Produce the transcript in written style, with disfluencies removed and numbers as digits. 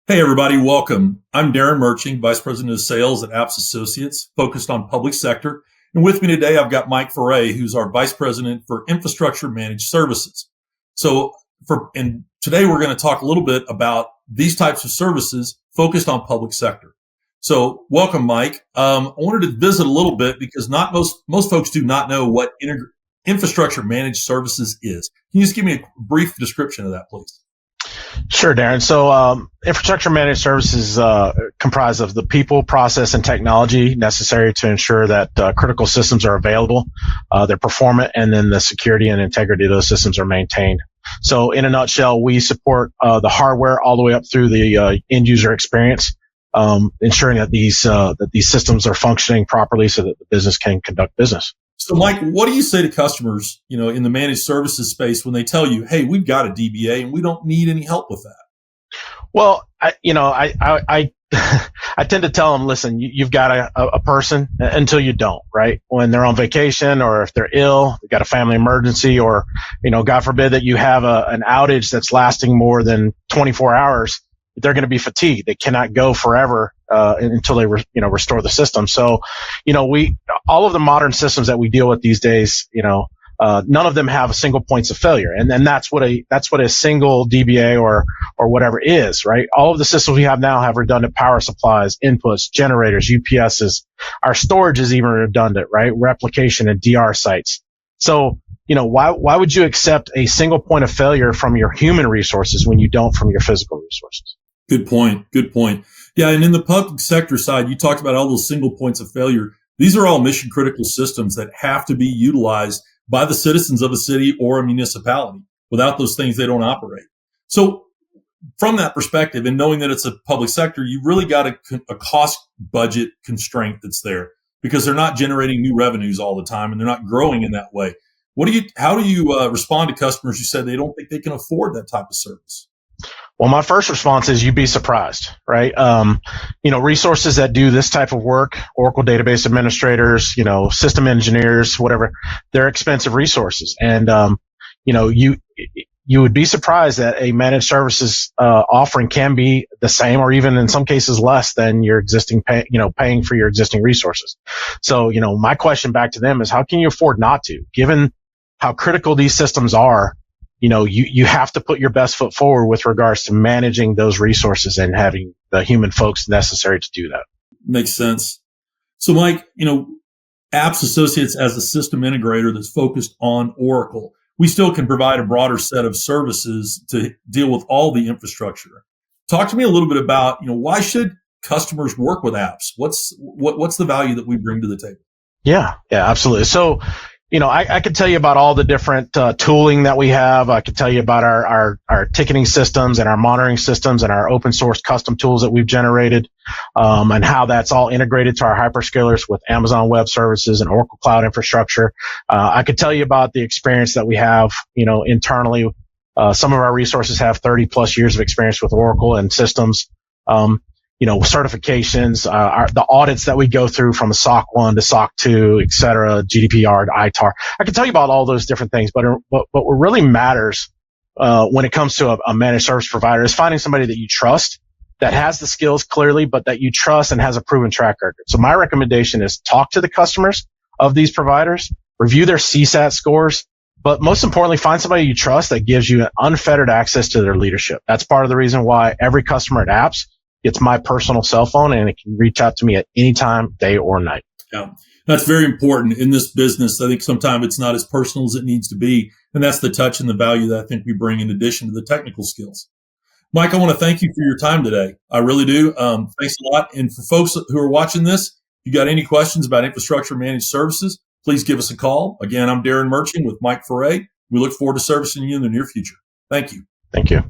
Hey, everybody, welcome. I'm Derron Mirtsching, Vice President of Sales at Apps Associates, focused on public sector. And with me today, I've got Mike Foret, who's our Vice President for Infrastructure Managed Services. And today we're going to talk a little bit about these types of services focused on public sector. So welcome, Mike. I wanted to visit a little bit because not most folks do not know what infrastructure managed services is. Can you just give me a brief description of that, please? Sure, Derron. So infrastructure managed services comprise of the people, process, and technology necessary to ensure that critical systems are available, they're performant, and then the security and integrity of those systems are maintained. So in a nutshell, we support the hardware all the way up through the end user experience, ensuring that these systems are functioning properly so that the business can conduct business. So, Mike, what do you say to customers, in the managed services space when they tell you, "Hey, we've got a DBA and we don't need any help with that"? Well, I I tend to tell them, listen, you've got a person until you don't, right? When they're on vacation or if they're ill, they've got a family emergency, or God forbid that you have an outage that's lasting more than 24 hours. They're going to be fatigued. They cannot go forever until they restore the system. So, all of the modern systems that we deal with these days, none of them have single points of failure, and then that's what a single DBA or whatever is, right? All of the systems we have now have redundant power supplies, inputs, generators, UPSs. Our storage is even redundant, right? Replication and DR sites. So, why would you accept a single point of failure from your human resources when you don't from your physical resources? Good point. Yeah, and in the public sector side, you talked about all those single points of failure. These are all mission critical systems that have to be utilized by the citizens of a city or a municipality. Without those things, they don't operate. So from that perspective, and knowing that it's a public sector, you really got a cost budget constraint that's there because they're not generating new revenues all the time and they're not growing in that way. How do you respond to customers who said they don't think they can afford that type of service? Well, my first response is you'd be surprised, right? Resources that do this type of work, Oracle database administrators, system engineers, whatever, they're expensive resources. And, you would be surprised that a managed services offering can be the same or even in some cases less than your existing paying for your existing resources. So, my question back to them is how can you afford not to, given how critical these systems are? You have to put your best foot forward with regards to managing those resources and having the human folks necessary to do that. Makes sense. So, Mike, Apps Associates as a system integrator that's focused on Oracle, we still can provide a broader set of services to deal with all the infrastructure. Talk to me a little bit about, why should customers work with apps? What's the value that we bring to the table? Yeah, absolutely. So, I could tell you about all the different tooling that we have. I could tell you about our ticketing systems and our monitoring systems and our open source custom tools that we've generated, and how that's all integrated to our hyperscalers with Amazon Web Services and Oracle Cloud Infrastructure. I could tell you about the experience that we have, internally. Some of our resources have 30 plus years of experience with Oracle and systems. Certifications, the audits that we go through from a SOC 1 to SOC 2, et cetera, GDPR to ITAR. I can tell you about all those different things, but what really matters when it comes to a managed service provider is finding somebody that you trust, that has the skills clearly, but that you trust and has a proven track record. So my recommendation is talk to the customers of these providers, review their CSAT scores, but most importantly, find somebody you trust that gives you unfettered access to their leadership. That's part of the reason why every customer at Apps gets my personal cell phone and it can reach out to me at any time, day or night. Yeah, that's very important in this business. I think sometimes it's not as personal as it needs to be. And that's the touch and the value that I think we bring in addition to the technical skills. Mike, I want to thank you for your time today. I really do. Thanks a lot. And for folks who are watching this, if you got any questions about infrastructure managed services, please give us a call. Again, I'm Derron Mirtsching with Mike Foret. We look forward to servicing you in the near future. Thank you. Thank you.